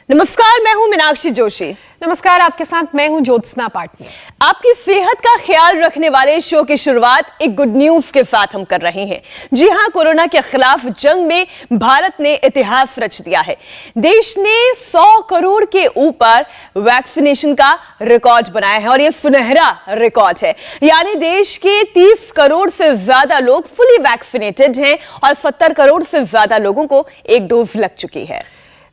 नमस्कार, मैं हूं मीनाक्षी जोशी। नमस्कार, आपके साथ मैं हूं ज्योत्सना पाटनी। आपकी सेहत का ख्याल रखने वाले शो की शुरुआत एक गुड न्यूज के साथ हम कर रहे हैं। जी हां, कोरोना के खिलाफ जंग में भारत ने इतिहास रच दिया है। देश ने 100 करोड़ के ऊपर वैक्सीनेशन का रिकॉर्ड बनाया है और यह सुनहरा रिकॉर्ड है। यानी देश के 30 करोड़ से ज्यादा लोग फुली वैक्सीनेटेड हैं और 70 करोड़ से ज्यादा लोगों को एक डोज लग चुकी है।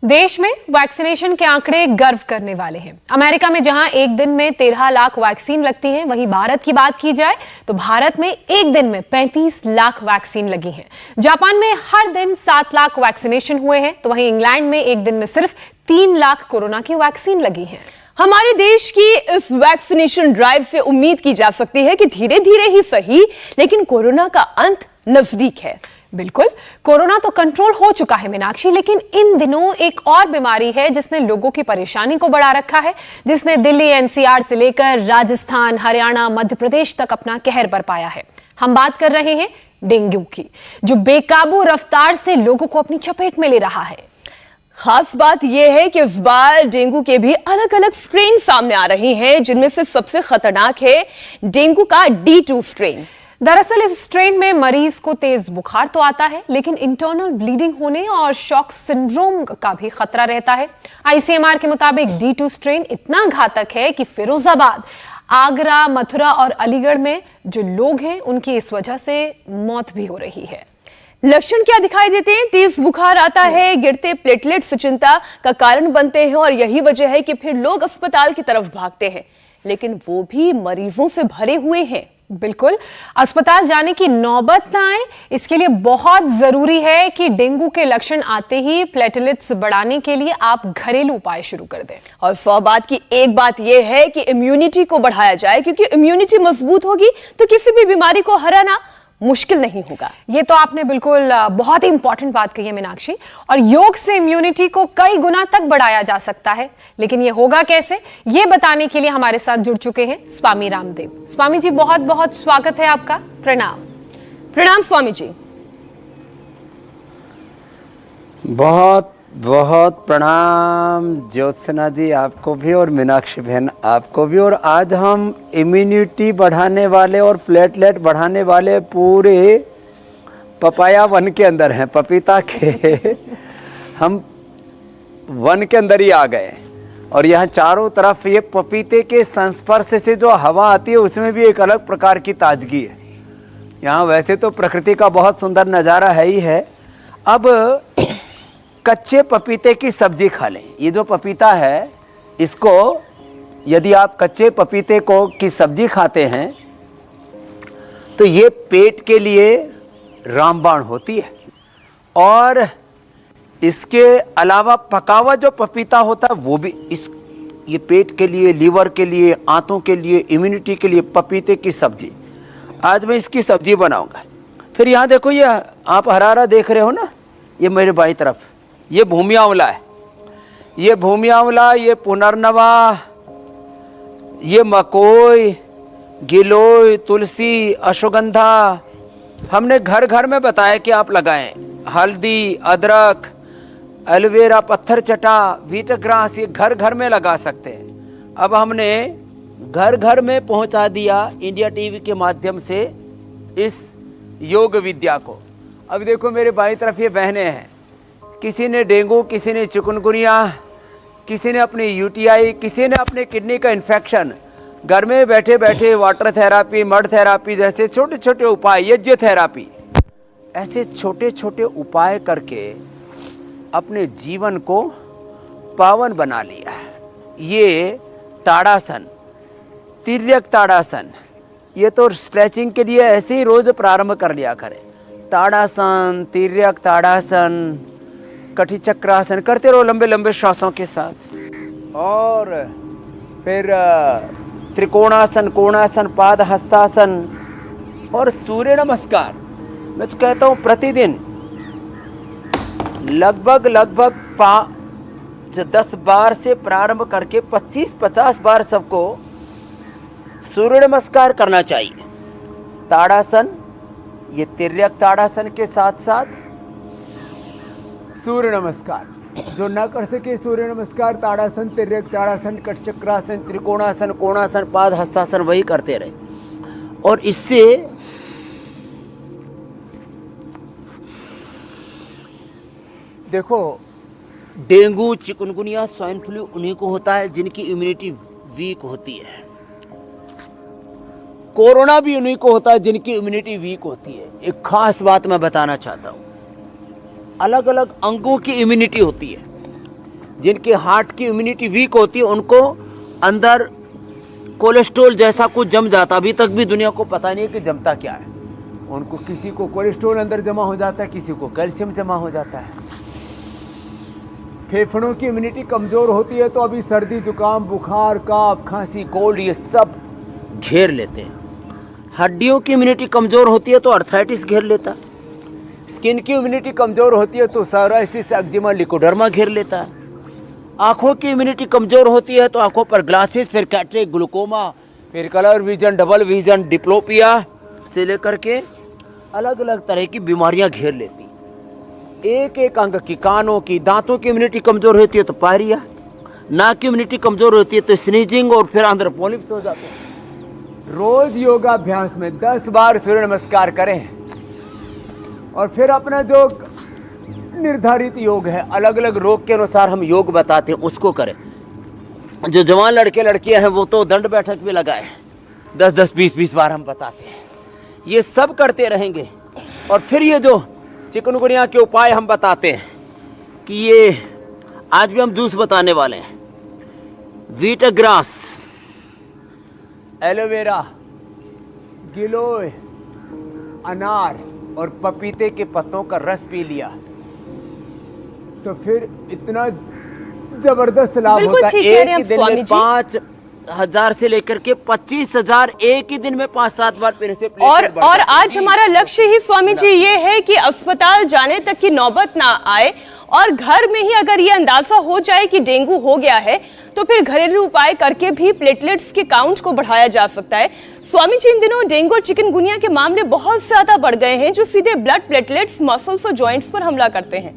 देश में वैक्सीनेशन के आंकड़े गर्व करने वाले हैं। अमेरिका में जहां एक दिन में 13 लाख वैक्सीन लगती हैं, वहीं भारत की बात की जाए तो भारत में एक दिन में 35 लाख वैक्सीन लगी हैं। जापान में हर दिन 7 लाख वैक्सीनेशन हुए हैं, तो वहीं इंग्लैंड में एक दिन में सिर्फ 3 लाख कोरोना की वैक्सीन लगी है। हमारे देश की इस वैक्सीनेशन ड्राइव से उम्मीद की जा सकती है कि धीरे धीरे ही सही, लेकिन कोरोना का अंत नजदीक है। बिल्कुल, कोरोना तो कंट्रोल हो चुका है मीनाक्षी, लेकिन इन दिनों एक और बीमारी है जिसने लोगों की परेशानी को बढ़ा रखा है, जिसने दिल्ली एनसीआर से लेकर राजस्थान, हरियाणा, मध्य प्रदेश तक अपना कहर बरपाया है। हम बात कर रहे हैं डेंगू की, जो बेकाबू रफ्तार से लोगों को अपनी चपेट में ले रहा है। खास बात यह है कि इस बार डेंगू के भी अलग अलग स्ट्रेन सामने आ रहे हैं, जिनमें से सबसे खतरनाक है डेंगू का D2 स्ट्रेन। दरअसल इस स्ट्रेन में मरीज को तेज बुखार तो आता है, लेकिन इंटरनल ब्लीडिंग होने और शॉक सिंड्रोम का भी खतरा रहता है। आईसीएमआर के मुताबिक D2 स्ट्रेन इतना घातक है कि फिरोजाबाद, आगरा, मथुरा और अलीगढ़ में जो लोग हैं उनकी इस वजह से मौत भी हो रही है। लक्षण क्या दिखाई देते हैं? तेज बुखार आता है, गिरते प्लेटलेट्स चिंता का कारण बनते हैं और यही वजह है कि फिर लोग अस्पताल की तरफ भागते हैं, लेकिन वो भी मरीजों से भरे हुए हैं। बिल्कुल, अस्पताल जाने की नौबत ना आए, इसके लिए बहुत जरूरी है कि डेंगू के लक्षण आते ही प्लेटलेट्स बढ़ाने के लिए आप घरेलू उपाय शुरू कर दें। और 100 बात की एक बात यह है कि इम्यूनिटी को बढ़ाया जाए, क्योंकि इम्यूनिटी मजबूत होगी तो किसी भी बीमारी को हराना मुश्किल नहीं होगा। ये तो आपने बिल्कुल बहुत ही इंपॉर्टेंट बात कही है मीनाक्षी। और योग से इम्यूनिटी को कई गुना तक बढ़ाया जा सकता है, लेकिन ये होगा कैसे, ये बताने के लिए हमारे साथ जुड़ चुके हैं स्वामी रामदेव। स्वामी जी, बहुत बहुत स्वागत है आपका। प्रणाम। प्रणाम स्वामी जी। बहुत बहुत प्रणाम ज्योत्सना जी, आपको भी और मीनाक्षी बहन आपको भी। और आज हम इम्यूनिटी बढ़ाने वाले और प्लेटलेट बढ़ाने वाले पूरे पपाया वन के अंदर हैं, पपीता के हम वन के अंदर ही आ गए। और यहाँ चारों तरफ ये पपीते के संस्पर्श से जो हवा आती है उसमें भी एक अलग प्रकार की ताजगी है। यहाँ वैसे तो प्रकृति का बहुत सुंदर नज़ारा है ही है। अब कच्चे पपीते की सब्जी खा लें। ये जो पपीता है, इसको यदि आप कच्चे पपीते को की सब्जी खाते हैं तो ये पेट के लिए रामबाण होती है। और इसके अलावा पका हुआ जो पपीता होता है वो भी ये पेट के लिए, लीवर के लिए, आंतों के लिए, इम्यूनिटी के लिए पपीते की सब्जी। आज मैं इसकी सब्जी बनाऊंगा। फिर यहाँ देखो, ये आप हरारा देख रहे हो ना, ये मेरे बाईं तरफ ये भूमि आंवला है। ये भूमि आंवला, ये पुनर्नवा, ये मकोई, गिलोय, तुलसी, अश्वगंधा हमने घर घर में बताया कि आप लगाएं। हल्दी, अदरक, एलोवेरा, पत्थर चटा, व्हीट ग्रास, ये घर घर में लगा सकते हैं। अब हमने घर घर में पहुंचा दिया इंडिया टीवी के माध्यम से इस योग विद्या को। अब देखो मेरे बाईं तरफ ये बहनें हैं, किसी ने डेंगू, किसी ने चिकनगुनिया, किसी ने अपनी यूटीआई, किसी ने अपने किडनी का इन्फेक्शन। घर में बैठे बैठे वाटर थेरापी, मड थेरापी जैसे छोटे छोटे उपाय, यज्ञ थेरापी, ऐसे छोटे छोटे उपाय करके अपने जीवन को पावन बना लिया। ये ताड़ासन, तिर्यक ताड़ासन, ये तो स्ट्रेचिंग के लिए ऐसे ही रोज प्रारंभ कर लिया करें। ताड़ासन, तिर्यक ताड़ासन, कटी चक्रासन करते रहो लंबे लंबे श्वासों के साथ। और फिर त्रिकोणासन, कोणासन, पाद हस्तासन और सूर्य नमस्कार। मैं तो कहता हूँ प्रतिदिन लगभग 5-10 बार से प्रारंभ करके 25-50 बार सबको सूर्य नमस्कार करना चाहिए। ताड़ासन, ये तिर्यक ताड़ासन के साथ साथ सूर्य नमस्कार। जो न कर सके सूर्य नमस्कार, ताड़ासन, तिर्यक ताड़ासन, कटचक्रासन, त्रिकोणासन, कोणासन, पाद हस्तासन वही करते रहे। और इससे देखो, डेंगू, चिकनगुनिया, स्वाइन फ्लू उन्हीं को होता है जिनकी इम्यूनिटी वीक होती है। कोरोना भी उन्हीं को होता है जिनकी इम्यूनिटी वीक होती है। एक खास बात मैं बताना चाहता हूँ, अलग अलग अंगों की इम्यूनिटी होती है। जिनके हार्ट की इम्यूनिटी वीक होती है उनको अंदर कोलेस्ट्रॉल जैसा कुछ जम जाता, अभी तक भी दुनिया को पता नहीं है कि जमता क्या है। उनको किसी को कोलेस्ट्रॉल अंदर जमा हो जाता है, किसी को कैल्शियम जमा हो जाता है। फेफड़ों की इम्यूनिटी कमज़ोर होती है तो अभी सर्दी, जुकाम, बुखार, काफ, खांसी, कोल्ड ये सब घेर लेते हैं। हड्डियों की इम्यूनिटी कमज़ोर होती है तो अर्थराइटिस घेर लेता है। स्किन की इम्यूनिटी कमज़ोर होती है तो सोरायसिस, एक्जिमा, लिकोडर्मा घेर लेता है। आँखों की इम्यूनिटी कमज़ोर होती है तो आँखों पर ग्लासेस, फिर कैटरेक्ट, ग्लूकोमा, फिर colour vision, double vision, diplopia से लेकर के अलग अलग तरह की बीमारियां घेर लेती। एक एक अंग की, कानों की, दांतों की इम्यूनिटी कमज़ोर होती है तो पायरिया, नाक की इम्यूनिटी कमज़ोर होती है तो स्नीजिंग और फिर अंदर पॉलिप्स हो जाते हैं। रोज़ योगाभ्यास में 10 बार सूर्य नमस्कार करें और फिर अपना जो निर्धारित योग है, अलग अलग रोग के अनुसार हम योग बताते हैं उसको करें। जो जवान लड़के लड़कियां हैं वो तो दंड बैठक भी लगाए, 10-10, 20-20 बार हम बताते हैं। ये सब करते रहेंगे और फिर ये जो चिकनगुनिया के उपाय हम बताते हैं कि ये आज भी हम जूस बताने वाले हैं। वीटा ग्रास, एलोवेरा, गिलोय, अनार और पपीते के पत्तों का रस पी लिया तो फिर इतना जबरदस्त लाभ बिल्कुल होता है। ठीक कह रहे एक हैं ही दिन स्वामी में जी। 5,000 से लेकर के 25,000 एक ही दिन में 5-7 बार पीने से और आज हमारा लक्ष्य ही स्वामी जी ये है कि अस्पताल जाने तक की नौबत ना आए और घर में ही अगर ये अंदाजा हो जाए कि डेंगू हो गया है तो फिर घरेलू उपाय करके भी प्लेटलेट्स के काउंट को बढ़ाया जा सकता है। स्वामी जी, इन दिनों डेंगू और चिकनगुनिया के मामले बहुत ज्यादा बढ़ गए हैं जो सीधे ब्लड प्लेटलेट्स, मसल्स और जॉइंट्स पर हमला करते हैं।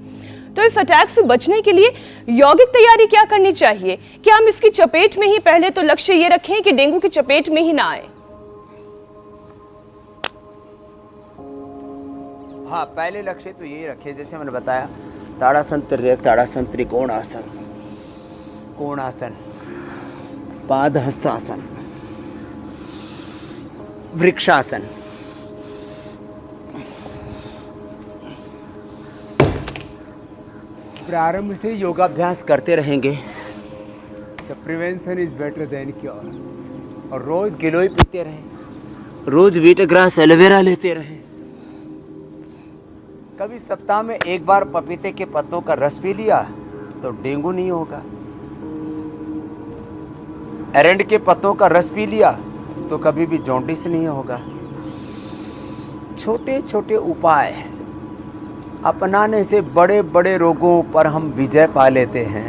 तो इस अटैक से बचने के लिए यौगिक तैयारी क्या करनी चाहिए? क्या हम इसकी चपेट में ही, पहले तो लक्ष्य ये रखें कि डेंगू की चपेट में ही ना आए? हाँ, पहले लक्ष्य तो यही रखे जैसे मैंने बताया, ताड़ासन, तिर्यक ताड़ासन, त्रिकोणासन, कोणासन, पाद हस्तासन, वृक्षासन। प्रारंभ से योगाभ्यास करते रहेंगे तो prevention is better than cure. और रोज गिलोय पीते रहें, रोज वीटा ग्रास, एलोवेरा लेते रहें। कभी सप्ताह में एक बार पपीते के पत्तों का रस पी लिया तो डेंगू नहीं होगा। एरंड के पत्तों का रस पी लिया तो कभी भी जॉन्डिस नहीं होगा। छोटे छोटे उपाय अपनाने से बड़े बड़े रोगों पर हम विजय पा लेते हैं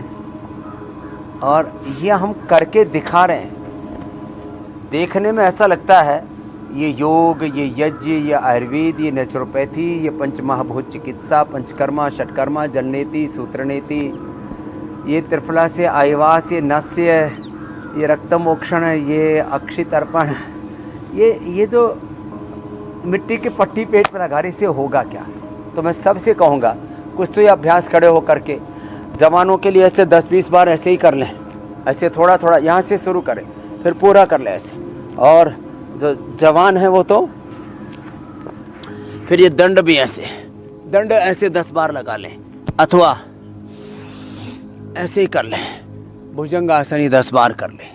और ये हम करके दिखा रहे हैं। देखने में ऐसा लगता है ये योग, ये यज्ञ, ये आयुर्वेद, ये नेचुरोपैथी, ये पंचमहाभूत चिकित्सा, पंचकर्मा, षटकर्मा, जलनेति, सूत्रनेति, ये त्रिफला से आयवास, ये नस्य, ये रक्तमोक्षण, ये अक्षितर्पण, ये जो मिट्टी की पट्टी पेट पर लगा रही, इससे होगा क्या? तो मैं सबसे कहूँगा कुछ तो ये अभ्यास खड़े हो करके जवानों के लिए ऐसे 10-20 बार ऐसे ही कर लें। ऐसे थोड़ा थोड़ा यहाँ से शुरू करें फिर पूरा कर लें ऐसे। और जो जवान है वो तो फिर ये दंड भी ऐसे 10 बार लगा लें अथवा ऐसे ही कर लें, भुजंगासन ही 10 बार कर लें।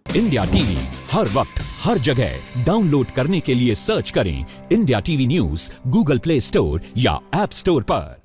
इंडिया टीवी हर वक्त हर जगह डाउनलोड करने के लिए सर्च करें India TV news Google play store या ऐप स्टोर पर।